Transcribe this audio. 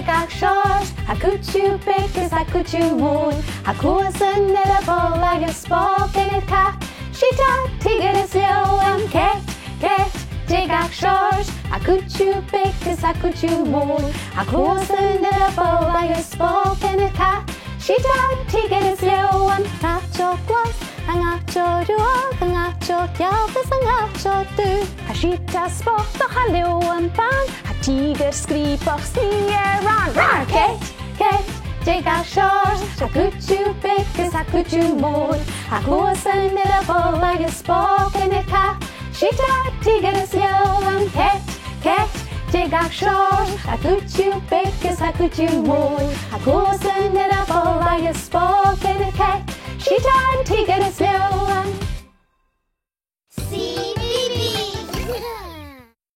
Gach Seòrs, a cwtw beag a cwtw mwn, a cws yn yr bol ag ysbog yn y cap. Sida tigr ys liw am Cait, Gach Seòrs, a cwtw beag a cwtw mwn, a cws yn yr bol ag ysbog yn y cap. Sida tigr ys liw am ngacho gwas, a ngacho rwag, a ngacho dhiubh, a ngacho dhiubh. A sida spot o'ch a liw am bang, a tigr sgrib o'ch snier ran. Rar, Cait, Gach Seòrs, a cwtw beag a cwtw mwn, a cws yn yr bol ag ysbog yn y cap. Sida tigr ys liw am Cait, Gach Seòrs, a cwtw beag a cwtw mwn, a cws yn yr bol ag ysbog yn y cap. Sida tigr ys liw am